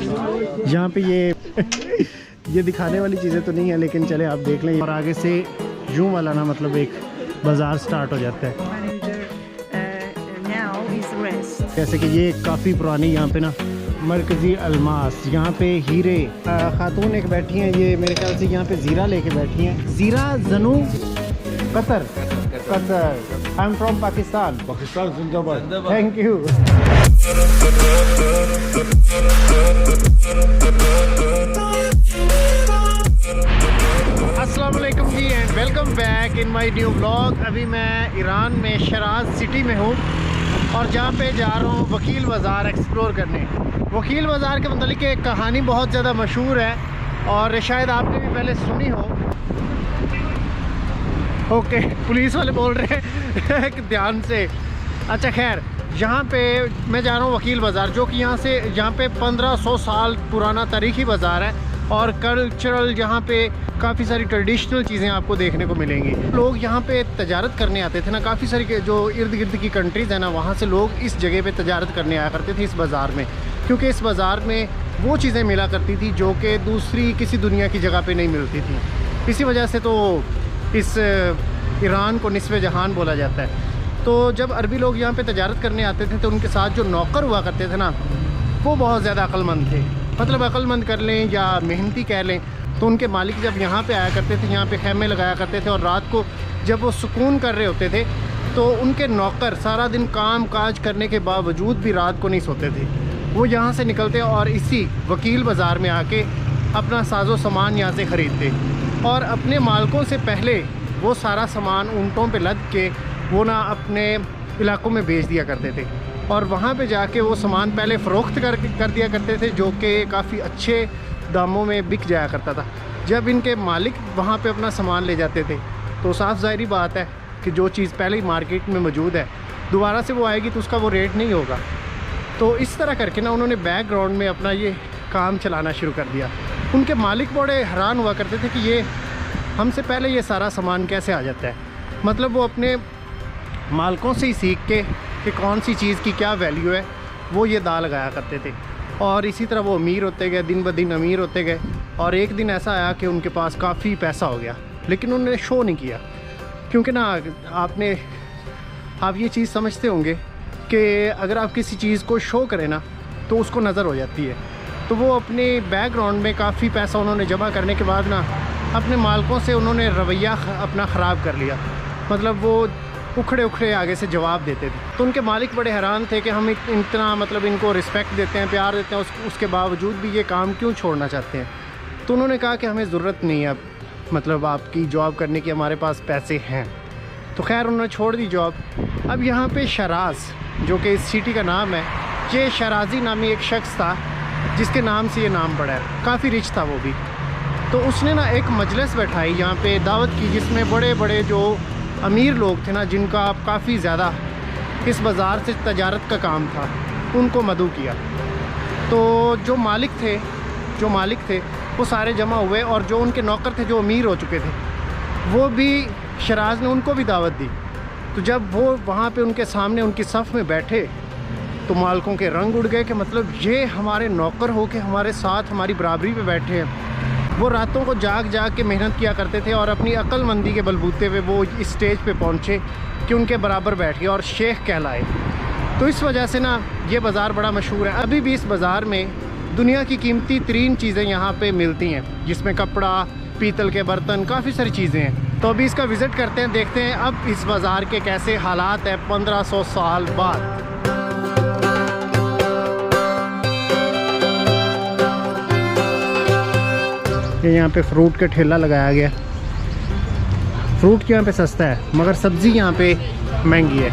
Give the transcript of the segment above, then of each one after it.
यहाँ पे ये दिखाने वाली चीज़ें तो नहीं है, लेकिन चले आप देख लें। और आगे से यूं वाला ना मतलब एक बाज़ार स्टार्ट हो जाता है। जैसे कि ये काफ़ी पुरानी यहाँ पे ना मरकज़ी अलमास, यहाँ पे हीरे। खातून एक बैठी हैं, ये मेरे ख्याल से यहाँ पे ज़ीरा लेके बैठी हैं। ज़ीरा जनू कतर। I am from Pakistan. जिंदाबाद। Thank you. अस्सलाम वालेकुम जी and welcome back in my new blog. अभी मैं ईरान में शराज सिटी में हूँ और जहाँ पे जा रहा हूँ वकील बाज़ार एक्सप्लोर करने। वकील बाज़ार के मतलब एक कहानी बहुत ज़्यादा मशहूर है और शायद आपने भी पहले सुनी हो। ओके, पुलिस वाले बोल रहे हैं कि ध्यान से। अच्छा खैर, यहाँ पे मैं जा रहा हूँ वकील बाज़ार, जो कि यहाँ पे 1500 साल पुराना तारीखी बाज़ार है और कल्चरल यहाँ पे काफ़ी सारी ट्रेडिशनल चीज़ें आपको देखने को मिलेंगी। लोग यहाँ पे तजारत करने आते थे ना, काफ़ी सारी जो इर्द गिर्द की कंट्रीज़ है ना, वहाँ से लोग इस जगह पे तजारत करने आया करते थे इस बाज़ार में, क्योंकि इस बाज़ार में वो चीज़ें मिला करती थी जो कि दूसरी किसी दुनिया की जगह पे नहीं मिलती थी। इसी वजह से तो इस ईरान को निस्फ़े जहान बोला जाता है। तो जब अरबी लोग यहाँ पे तजारत करने आते थे तो उनके साथ जो नौकर हुआ करते थे ना, वो बहुत ज़्यादा अक्लमंद थे। मतलब अक्लमंद कर लें या मेहनती कह लें। तो उनके मालिक जब यहाँ पे आया करते थे, यहाँ पे खैमे लगाया करते थे और रात को जब वो सुकून कर रहे होते थे तो उनके नौकर सारा दिन काम काज करने के बावजूद भी रात को नहीं सोते थे। वो यहाँ से निकलते और इसी वकील बाज़ार में आके अपना साजो सामान यहाँ से ख़रीदते और अपने मालिकों से पहले वो सारा सामान ऊँटों पे लद के वो ना अपने इलाकों में बेच दिया करते थे और वहाँ पे जाके वो सामान पहले फ़रोख्त कर दिया करते थे, जो कि काफ़ी अच्छे दामों में बिक जाया करता था। जब इनके मालिक वहाँ पे अपना सामान ले जाते थे तो साफ़ ज़ाहिरी बात है कि जो चीज़ पहले ही मार्केट में मौजूद है दोबारा से वो आएगी तो उसका वो रेट नहीं होगा। तो इस तरह करके ना उन्होंने बैकग्राउंड में अपना ये काम चलाना शुरू कर दिया। उनके मालिक बड़े हैरान हुआ करते थे कि ये हमसे पहले ये सारा सामान कैसे आ जाता है। मतलब वो अपने मालिकों से ही सीख के कि कौन सी चीज़ की क्या वैल्यू है वो ये दाल लगाया करते थे। और इसी तरह वो अमीर होते गए, दिन ब दिन अमीर होते गए। और एक दिन ऐसा आया कि उनके पास काफ़ी पैसा हो गया, लेकिन उन्होंने शो नहीं किया, क्योंकि ना आप ये चीज़ समझते होंगे कि अगर आप किसी चीज़ को शो करें ना तो उसको नज़र हो जाती है। तो वो अपने बैकग्राउंड में काफ़ी पैसा उन्होंने जमा करने के बाद ना अपने मालिकों से उन्होंने रवैया अपना ख़राब कर लिया। मतलब वो उखड़े आगे से जवाब देते थे। तो उनके मालिक बड़े हैरान थे कि हम इतना मतलब इनको रिस्पेक्ट देते हैं, प्यार देते हैं, उसके बावजूद भी ये काम क्यों छोड़ना चाहते हैं। तो उन्होंने कहा कि हमें ज़रूरत नहीं है अब मतलब आपकी जॉब करने की, हमारे पास पैसे हैं। तो खैर उन्होंने छोड़ दी जॉब। अब यहाँ पे शराज, जो कि इस सिटी का नाम है, ये शराजी नामी एक शख्स था जिसके नाम से ये नाम पड़ा है। काफ़ी रिच था वो भी। तो उसने ना एक मजलिस बैठाई यहाँ पे, दावत की, जिसमें बड़े बड़े जो अमीर लोग थे ना, जिनका काफ़ी ज़्यादा इस बाज़ार से तजारत का काम था, उनको मदऊ किया। तो जो मालिक थे वो सारे जमा हुए और जो उनके नौकर थे जो अमीर हो चुके थे वो भी, शराज ने उनको भी दावत दी। तो जब वो वहाँ पे उनके सामने उनकी सफ़ में बैठे तो मालिकों के रंग उड़ गए कि मतलब ये हमारे नौकर हो के हमारे साथ हमारी बराबरी पे बैठे हैं। वो रातों को जाग के मेहनत किया करते थे और अपनी अक्लमंदी के बलबूते पे वो इस स्टेज पे पहुँचे कि उनके बराबर बैठ गए और शेख कहलाए। तो इस वजह से ना ये बाज़ार बड़ा मशहूर है। अभी भी इस बाज़ार में दुनिया की कीमती तरीन चीज़ें यहाँ पे मिलती हैं, जिसमें कपड़ा, पीतल के बर्तन, काफ़ी सारी चीज़ें हैं। तो अभी इसका विज़िट करते हैं, देखते हैं अब इस बाज़ार के कैसे हालात हैं 1500 साल बाद। यहाँ पे फ्रूट का ठेला लगाया गया। फ्रूट यहाँ पे सस्ता है मगर सब्ज़ी यहाँ पे महंगी है।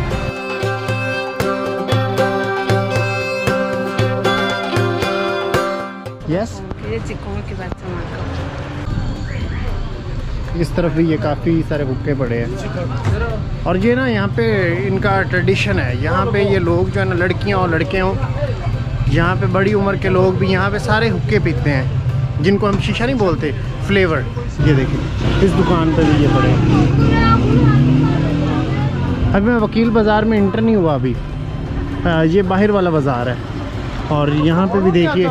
यस, इस तरफ भी ये काफ़ी सारे हुक्के पड़े हैं और ये ना यहाँ पे इनका ट्रेडिशन है। यहाँ पे ये लोग जो है ना, लड़कियाँ और लड़के हों, यहाँ पे बड़ी उम्र के लोग भी यहाँ पे सारे हुक्के पीते हैं, जिनको हम शीशा नहीं बोलते, फ्लेवर। ये देखिए इस दुकान पे भी ये पड़े हैं। अभी मैं वकील बाज़ार में इंटर नहीं हुआ अभी, ये बाहर वाला बाज़ार है और यहाँ पे भी देखिए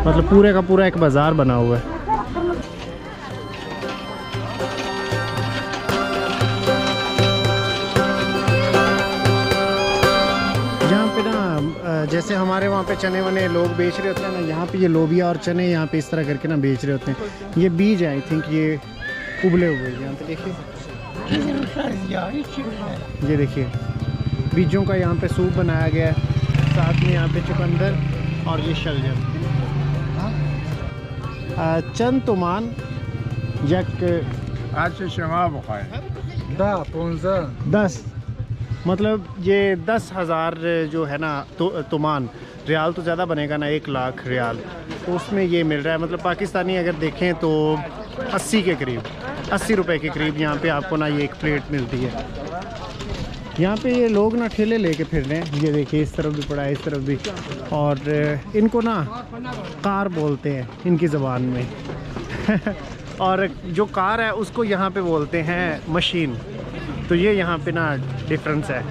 मतलब पूरे का पूरा एक बाज़ार बना हुआ है। यहाँ पे ना जैसे हमारे वहाँ पे चने वने लोग बेच रहे होते हैं ना, यहाँ पे ये लोबिया और चने यहाँ पे इस तरह करके ना बेच रहे होते हैं। ये बीज है, आई थिंक ये उबले हुए हैं। यहाँ पे देखिए, ये देखिए बीजों का यहाँ पे सूप बनाया गया है, साथ में यहाँ पे चुकंदर और ये शलजम। चंद तुमान यक आज शमा बखाए 10, मतलब ये 10,000 जो है ना तुमान रियाल तो ज़्यादा बनेगा ना, 1 लाख रियाल, तो उसमें ये मिल रहा है। मतलब पाकिस्तानी अगर देखें तो 80 के करीब, 80 रुपए के करीब यहाँ पे आपको ना ये एक प्लेट मिलती है। यहाँ पे ये लोग ना ठेले लेके फिर रहे हैं, ये देखिए इस तरफ भी पड़ा है, इस तरफ भी, और इनको ना कार बोलते हैं इनकी ज़बान में और जो कार है उसको यहाँ पे बोलते हैं मशीन। तो ये यहाँ पे ना डिफरेंस है।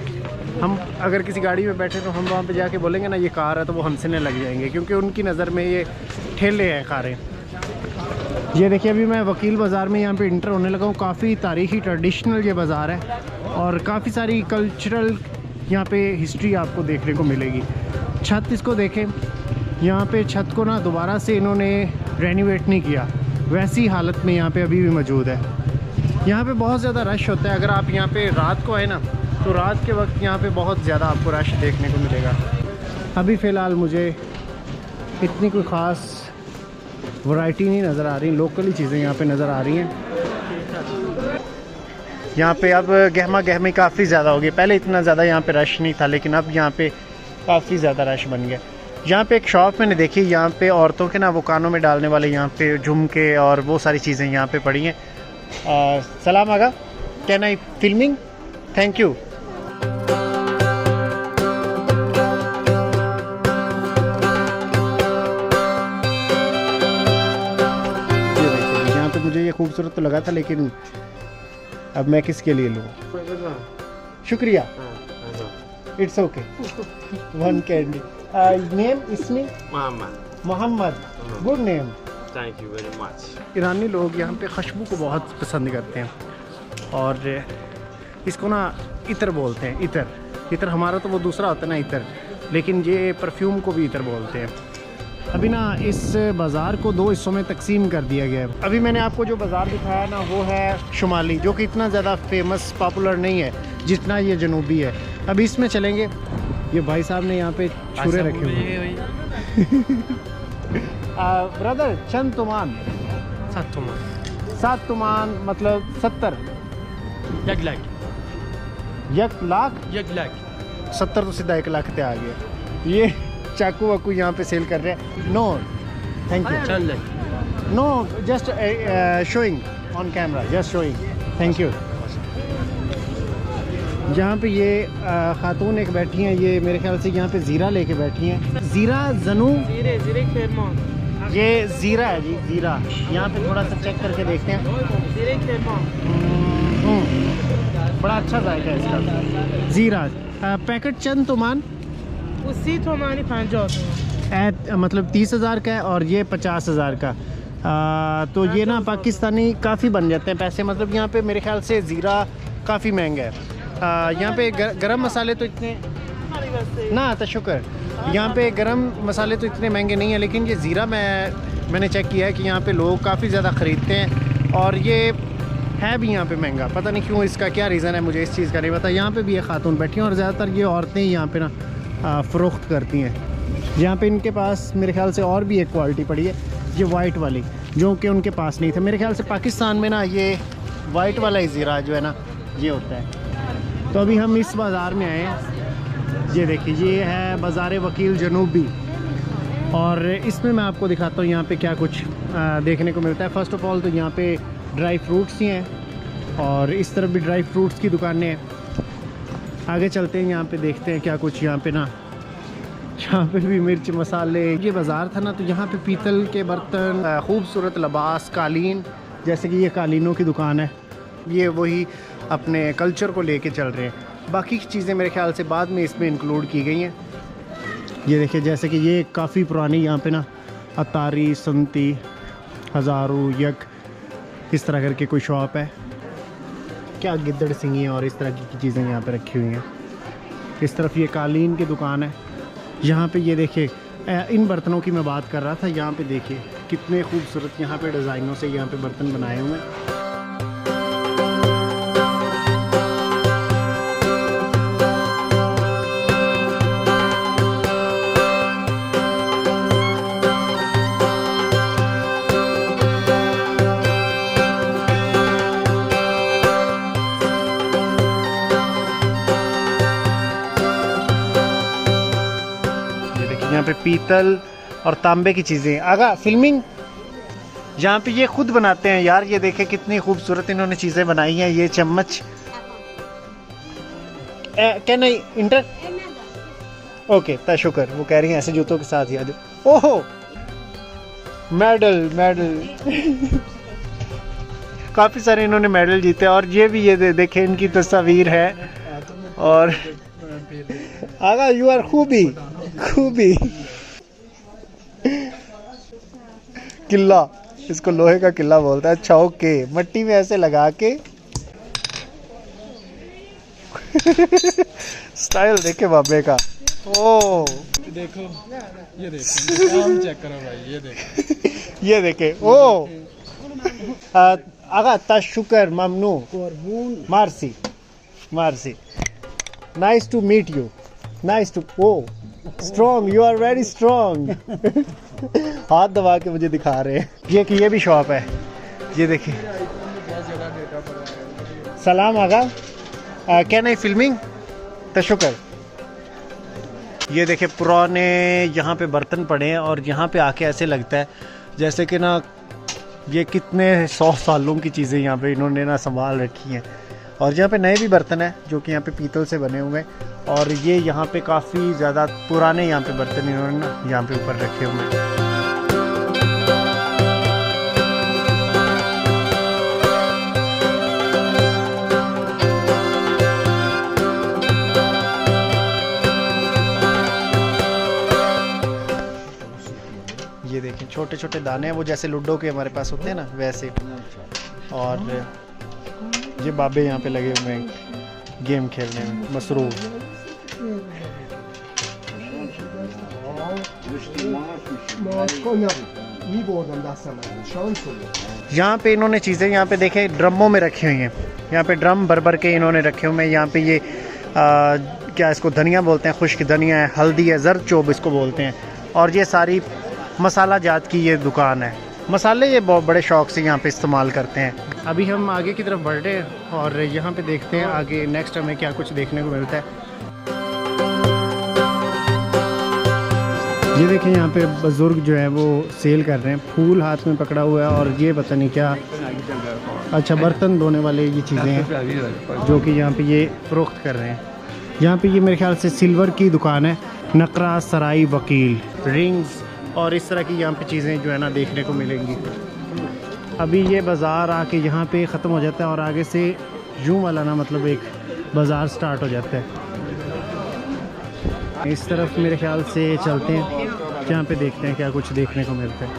हम अगर किसी गाड़ी में बैठे तो हम वहाँ पे जाके बोलेंगे ना ये कार है, तो वो हंसने लग जाएंगे, क्योंकि उनकी नज़र में ये ठेले हैं कारें। ये देखिए अभी मैं वकील बाज़ार में यहाँ पे इंटर होने लगा हूँ। काफ़ी तारीख़ी ट्रेडिशनल ये बाज़ार है और काफ़ी सारी कल्चरल यहाँ पे हिस्ट्री आपको देखने को मिलेगी। छत इसको देखें, यहाँ पे छत को ना दोबारा से इन्होंने रेनोवेट नहीं किया, वैसी हालत में यहाँ पे अभी भी मौजूद है। यहाँ पे बहुत ज़्यादा रश होता है। अगर आप यहाँ पे रात को आए ना, तो रात के वक्त यहाँ पे बहुत ज़्यादा आपको रश देखने को मिलेगा। अभी फ़िलहाल मुझे इतनी कोई ख़ास वैरायटी नहीं नज़र आ रही, लोकली चीज़ें यहाँ पे नज़र आ रही हैं। यहाँ पे अब गहमा गहमी काफ़ी ज़्यादा हो गई। पहले इतना ज़्यादा यहाँ पे रश नहीं था, लेकिन अब यहाँ पे काफ़ी ज़्यादा रश बन गया। यहाँ पे एक शॉप मैंने देखी, यहाँ पे औरतों के ना वो कानों में डालने वाले यहाँ पे झुमके और वो सारी चीज़ें यहाँ पे पड़ी हैं। सलाम आगा, can I filming? Thank you. यहाँ पे मुझे ये खूबसूरत तो लगा था, लेकिन अब मैं किसके लिए लूँ? शुक्रिया, it's okay. One candy. Name इसमें Mohammad, good name, thank you very much. ईरानी लोग यहाँ पे खुशबू को बहुत पसंद करते हैं और इसको ना इतर बोलते हैं। इतर हमारा तो वो दूसरा होता है ना इतर, लेकिन ये परफ्यूम को भी इतर बोलते हैं। अभी ना इस बाज़ार को 2 हिस्सों में तकसीम कर दिया गया है। अभी मैंने आपको जो बाज़ार दिखाया ना वो है शुमाली, जो कि इतना ज़्यादा फेमस पॉपुलर नहीं है जितना ये जनूबी है। अभी इसमें चलेंगे। ये भाई साहब ने यहाँ पे छुरे रखे हुए। ब्रदर, चंद तुमान, 7 तुमान मतलब 70, 1 लाख, 1 लाख, 1 लाख 70 तो सीधा 1 लाख पे आ गया। ये चाकू वाकू यहाँ पे सेल कर रहे हैं। No thank you, 4 lakh. No just showing on camera, just showing, thank you. यहाँ पे ये खातून एक बैठी हैं, ये मेरे ख्याल से यहाँ पे ज़ीरा लेके बैठी हैं। ज़ीरा जनू, जीरे खेरमान, ये ज़ीरा है जी, ज़ीरा। यहाँ पे थोड़ा सा चेक करके देखते हैं। जीरे खेरमान, बड़ा अच्छा जायका है इसका। ज़ीरा पैकेट चंद तुमान, उसी तो हमारी 50 मतलब 30,000 का है और ये 50,000 का। तो ये ना पाकिस्तानी काफ़ी बन जाते हैं पैसे। मतलब यहाँ पे मेरे ख्याल से ज़ीरा काफ़ी महंगा है। यहाँ पे गरम मसाले तो इतने ना तो शुक्र, यहाँ पे गरम मसाले तो इतने महंगे नहीं हैं, लेकिन ये ज़ीरा मैंने चेक किया है कि यहाँ पे लोग काफ़ी ज़्यादा ख़रीदते हैं और ये है भी यहाँ पे महंगा। पता नहीं क्यों, इसका क्या रीज़न है, मुझे इस चीज़ का नहीं पता। यहाँ पे भी ये खातून बैठी हैं और ज़्यादातर ये औरतें ही यहाँ पे ना फ़रोख्त करती हैं। यहाँ पे इनके पास मेरे ख्याल से और भी एक क्वालिटी पड़ी है, ये वाइट वाली, जो कि उनके पास नहीं था। मेरे ख्याल से पाकिस्तान में ना ये वाइट वाला ही ज़ीरा जो है ना ये होता है। तो अभी हम इस बाज़ार में आए हैं। ये देखिए, ये है बाज़ार वकील जनूबी और इसमें मैं आपको दिखाता हूँ यहाँ पे क्या कुछ देखने को मिलता है। फ़र्स्ट ऑफ़ ऑल तो यहाँ पे ड्राई फ्रूट्स ही हैं और इस तरफ भी ड्राई फ्रूट्स की दुकानें हैं। आगे चलते हैं, यहाँ पे देखते हैं क्या कुछ यहाँ पे ना, यहाँ पे भी मिर्च मसाले। ये बाज़ार था ना, तो यहाँ पे पीतल के बर्तन, खूबसूरत लिबास, कालीन, जैसे कि ये कालीनों की दुकान है। ये वही अपने कल्चर को लेके चल रहे हैं। बाकी की चीज़ें मेरे ख्याल से बाद में इसमें इंक्लूड की गई हैं। ये देखिए, जैसे कि ये काफ़ी पुरानी यहाँ पे ना अतारी, संती, हज़ारू, यक, इस तरह करके कोई शॉप है। क्या गिद्दड़ सिंगी और इस तरह की चीज़ें यहाँ पे रखी हुई हैं। इस तरफ ये कालीन की दुकान है। यहाँ पे ये देखिए, इन बर्तनों की मैं बात कर रहा था। यहाँ पे देखिए कितने खूबसूरत यहाँ पे डिज़ाइनों से यहाँ पे बर्तन बनाए हुए हैं। यहाँ पे पीतल और तांबे की चीज़ें। आगा फिल्मिंग यहाँ पे ये खुद बनाते हैं यार। ये देखे कितनी खूबसूरत इन्होंने चीज़ें बनाई हैं। ये चम्मच क्या नहीं इंटर ओके ता शुक्र। वो कह रही हैं ऐसे जूतों के साथ ही आ जाओ। ओहो मेडल मेडल काफ़ी सारे इन्होंने मेडल जीते। और ये भी ये देखे इनकी तस्वीर है। और आगा यू आर खूबी खूबी किला, इसको लोहे का किला बोलता है। अच्छा ओके, मट्टी में ऐसे लगा के स्टाइल देखे बाबे का। ओ देखो ये देखो काम चेक करो भाई। ये देखो ये देखे। ओ आगा तशुकर ममनू मार्सी मार्सी nice to meet you nice to. Oh strong, you are very strong. हाथ दबा के मुझे दिखा रहे हैं। ये भी शॉप है। ये देखिए सलाम आगा क्या नहीं फिल्मिंग तशुकर। ये देखे पुराने यहाँ पे बर्तन पड़े हैं। और यहाँ पे आके ऐसे लगता है जैसे कि ना ये कितने 100 सालों की चीज़ें यहाँ पे इन्होंने ना संभाल रखी हैं। और यहाँ पे नए भी बर्तन हैं जो कि यहाँ पे पीतल से बने हुए हैं। और ये यहाँ पे काफ़ी ज़्यादा पुराने यहाँ पे बर्तन इन्होंने ना यहाँ पे ऊपर रखे हुए हैं। ये देखें छोटे छोटे दाने हैं, वो जैसे लूडो के हमारे पास होते हैं ना वैसे। और ये बाबे यहाँ पे लगे हुए हैं गेम खेलने में मसरूफ। यहाँ पे इन्होंने चीज़ें यहाँ पे देखें ड्रमों में रखी हुई हैं। यहाँ पे ड्रम भर भर के इन्होंने रखे हुए हैं। यहाँ पे ये क्या इसको धनिया बोलते हैं, खुश्क धनिया है, हल्दी है, जर्द चोब इसको बोलते हैं। और ये सारी मसाला जात की ये दुकान है। मसाले ये बहुत बड़े शौक से यहाँ पे इस्तेमाल करते हैं। अभी हम आगे की तरफ बढ़ रहे हैं और यहाँ पे देखते हैं आगे नेक्स्ट हमें क्या कुछ देखने को मिलता है। ये देखें यहाँ पे बुजुर्ग जो है वो सेल कर रहे हैं। फूल हाथ में पकड़ा हुआ है और ये पता नहीं क्या, अच्छा बर्तन धोने वाले ये चीज़ें हैं जो कि यहाँ पे ये फ़रोख्त कर रहे हैं। यहाँ पे ये मेरे ख्याल से सिल्वर की दुकान है। नकरा सराई वकील, रिंग्स और इस तरह की यहाँ पे चीज़ें जो है ना देखने को मिलेंगी। अभी ये बाज़ार आके यहाँ पे ख़त्म हो जाता है और आगे से यूँ वाला ना मतलब एक बाज़ार स्टार्ट हो जाता है। इस तरफ मेरे ख्याल से चलते हैं, यहाँ पे देखते हैं क्या कुछ देखने को मिलता है।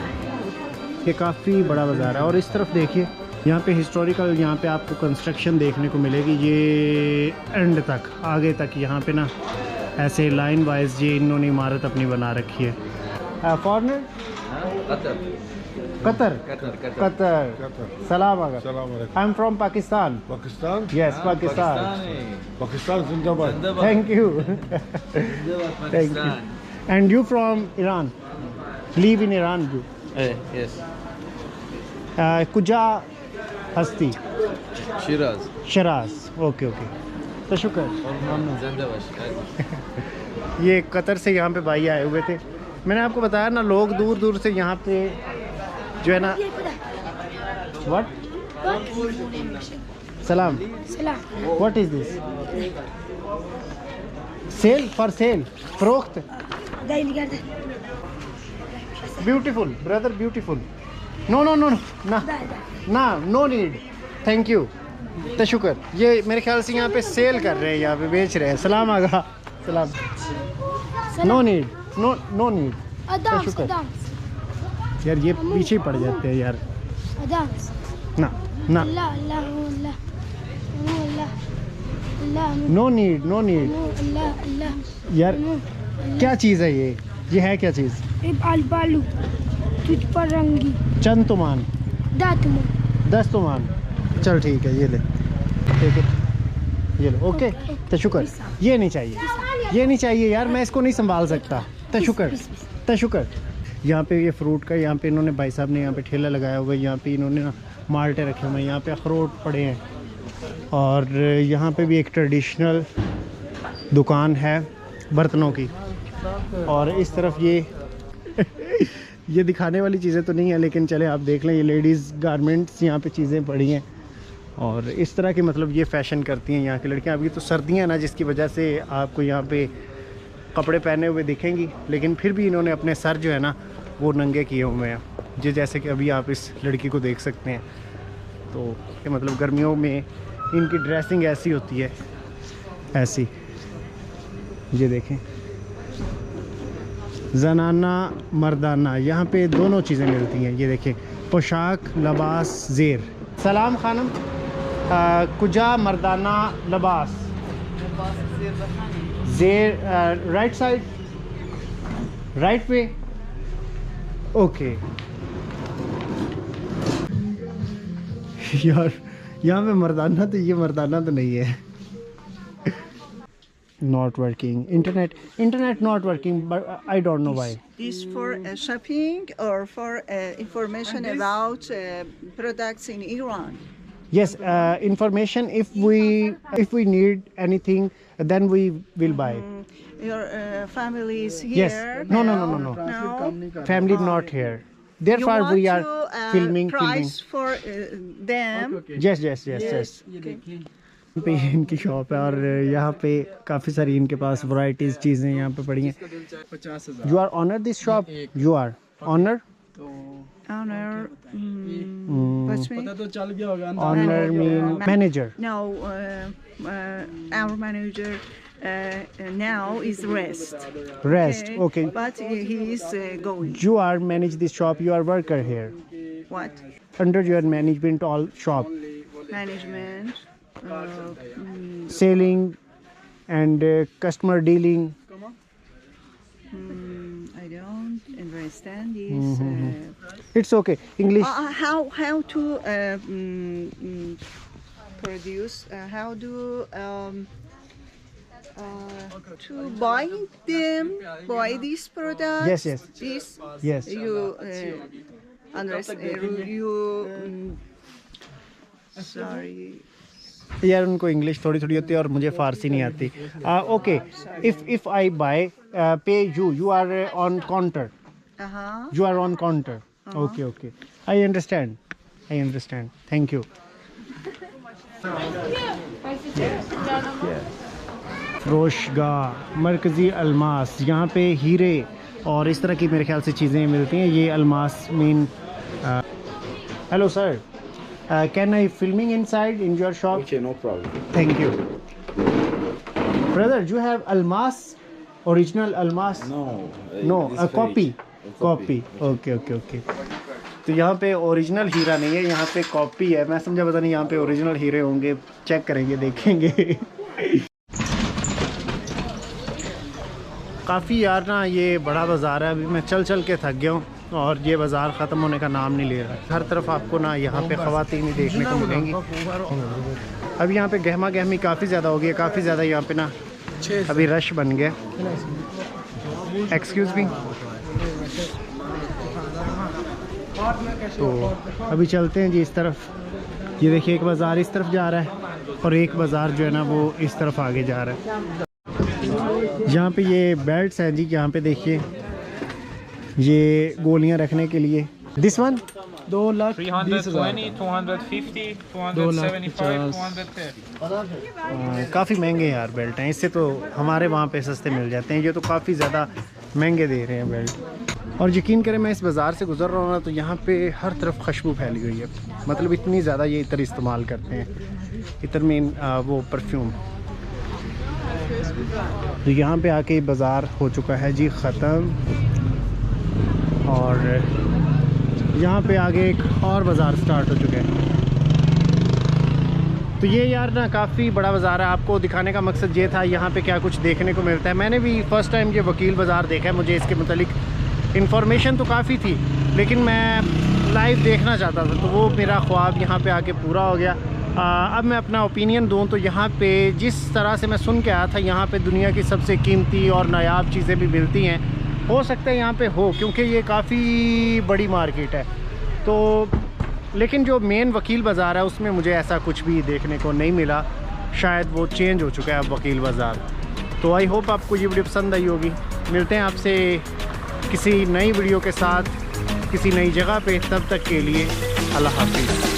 ये काफ़ी बड़ा बाज़ार है। और इस तरफ देखिए यहाँ पे हिस्टोरिकल यहाँ पे आपको कंस्ट्रक्शन देखने को मिलेगी। ये एंड तक आगे तक यहाँ पे ना ऐसे लाइन वाइज ये इन्होंने इमारत अपनी बना रखी है। फॉरनर कतर कतर सलाम I am from Pakistan. Pakistan yes Pakistan Pakistan जिंदाबाद। Thank you thank you. And you from Iran, live in Iran you? Yes. कुजा हस्ती Shiraz. शराज। ओके ओके तो शुक्र। Zandabash. ये कतर से यहाँ पे भाई आए हुए थे। मैंने आपको बताया ना लोग दूर दूर से यहाँ पे जो है ना। व्हाट सलाम what is this? Sale for sale फरोख्त। Beautiful brother beautiful. No no no ना ना नो नीड थैंक यू तो शुक्र। ये मेरे ख्याल से यहाँ पे सेल कर रहे हैं, यहाँ पे बेच रहे हैं। सलाम आगा सलाम। नो नीड नो नीड तो शुक्र। यार ये पीछे ही पड़ जाते हैं यार। ना ना, नो नीड नो नीड यार। क्या चीज़ है ये है क्या चीज़? बालू तुझ पर रंगी चंद तुमान, 10 तुमान। चल ठीक है, ये ले, ठीक है ये लो। ओके तशुकर। ये नहीं चाहिए, ये नहीं चाहिए यार, मैं इसको नहीं संभाल सकता। तशुकर तशुकर। यहाँ पे ये फ्रूट का, यहाँ पे इन्होंने भाई साहब ने यहाँ पे ठेला लगाया हुआ है। यहाँ पे इन्होंने ना माल्टे रखे हुए हैं, यहाँ पे अखरोट पड़े हैं। और यहाँ पे भी एक ट्रेडिशनल दुकान है बर्तनों की। और इस तरफ ये ये दिखाने वाली चीज़ें तो नहीं है, लेकिन चले आप देख लें, ये लेडीज़ गारमेंट्स यहाँ पे चीज़ें पड़ी हैं। और इस तरह के मतलब ये फ़ैशन करती हैं यहाँ की लड़कियाँ। अभी तो सर्दियाँ ना, जिसकी वजह से आपको यहाँ पे कपड़े पहने हुए दिखेंगी, लेकिन फिर भी इन्होंने अपने सर जो है ना वो नंगे किए हुए हैं, जैसे कि अभी आप इस लड़की को देख सकते हैं। तो ये मतलब गर्मियों में इनकी ड्रेसिंग ऐसी होती है, ऐसी। ये देखें, जनाना मर्दाना, यहाँ पे दोनों चीज़ें मिलती हैं। ये देखें, पोशाक लबास ज़ेर। सलाम खानम, कुजा मर्दाना लबास ज़ेर, राइट साइड, राइट पे। ओके यार यहाँ पे मर्दाना, तो ये मर्दाना तो नहीं है। Not working. Internet not working, but I don't know why. Is for shopping or for information about products in Iran? Yes, information. If we need anything, then we will buy. Your family is here. Yes. No. No. Family not here. Therefore, you want we are to, filming. price for them. Yes. ये देखिए, यहाँ पे इनकी shop है और यहाँ पे काफ़ी सारी इनके पास वैरायटीज़ चीज़ें यहाँ पे पड़ी हैं। 50,000। You are owner this shop? You are owner? तो Owner. Mm. पता तो चल गया होगा। Owner mean manager. No, our manager now is rest. Rest. Okay. But he is going. You are manage this shop. You are worker here. What? Under your management all shop. Management. Selling and customer dealing. I don't understand this. It's okay. English. How to produce? How do to buy them? Buy this product? Yes. This Yes. you understand? You sorry. यार उनको English थोड़ी थोड़ी होती है और मुझे फारसी नहीं आती। Okay, if I buy pay you are on counter, you are on counter. Okay, I understand, thank you. फरोशगाह मरकज़ी अलमास, यहाँ पे हीरे और इस तरह की मेरे ख्याल से चीज़ें मिलती हैं। ये Almas mean. Hello sir, can I filming inside in your shop? Okay, no problem. Thank you. Brother, you have almas, original almas? No. No, this a fake. copy. A Copy. Okay. तो यहाँ पे ओरिजिनल हीरा नहीं है, यहाँ पे copy है। मैं समझा पता नहीं यहाँ पे ओरिजिनल हीरे होंगे। चेक करेंगे, देखेंगे। काफ़ी यार ना ये बड़ा बाज़ार है। अभी मैं चल के थक गया हूँ और ये बाज़ार ख़त्म होने का नाम नहीं ले रहा। हर तरफ आपको ना यहाँ पे ख़वातीन ही देखने को मिलेंगी। अब यहाँ पे गहमा गहमी काफ़ी ज़्यादा हो गई है, काफ़ी ज़्यादा यहाँ पे ना अभी रश बन गया। Excuse me. तो अभी चलते हैं जी इस तरफ। ये देखिए, एक बाज़ार इस तरफ जा रहा है और एक बाज़ार जो है ना वो इस तरफ आगे जा रहा है। यहाँ पे ये बेल्ट्स हैं जी, यहाँ पे देखिए ये गोलियां रखने के लिए। This one 2,20,000, 250, 275, 230। काफ़ी महंगे यार बेल्ट हैं। इससे तो हमारे वहाँ पे सस्ते मिल जाते हैं, ये तो काफ़ी ज़्यादा महंगे दे रहे हैं बेल्ट। और यकीन करें, मैं इस बाज़ार से गुजर रहा हूँ ना तो यहाँ पे हर तरफ खुशबू फैली हुई है। मतलब इतनी ज़्यादा ये इतर इस्तेमाल करते हैं, इतर में वो परफ्यूम। तो यहाँ पे आके बाज़ार हो चुका है जी ख़त्म। और यहाँ पे आगे एक और बाज़ार स्टार्ट हो चुका है। तो ये यार ना काफ़ी बड़ा बाज़ार है। आपको दिखाने का मकसद ये था यहाँ पे क्या कुछ देखने को मिलता है। मैंने भी फ़र्स्ट टाइम ये वकील बाज़ार देखा है। मुझे इसके मुतालिक इन्फॉर्मेशन तो काफ़ी थी, लेकिन मैं लाइव देखना चाहता था, तो वो मेरा ख्वाब यहाँ पे आके पूरा हो गया। अब मैं अपना ओपिनियन दूँ तो यहाँ पे जिस तरह से मैं सुन के आया था, यहाँ पे दुनिया की सबसे कीमती और नायाब चीज़ें भी मिलती हैं। हो सकता है यहाँ पे हो, क्योंकि ये काफ़ी बड़ी मार्केट है। तो लेकिन जो मेन वकील बाज़ार है उसमें मुझे ऐसा कुछ भी देखने को नहीं मिला। शायद वो चेंज हो चुका है अब वकील बाज़ार। तो आई होप आपको ये वीडियो पसंद आई होगी। मिलते हैं आपसे किसी नई वीडियो के साथ किसी नई जगह पे। तब तक के लिए अल्लाह हाफिज़।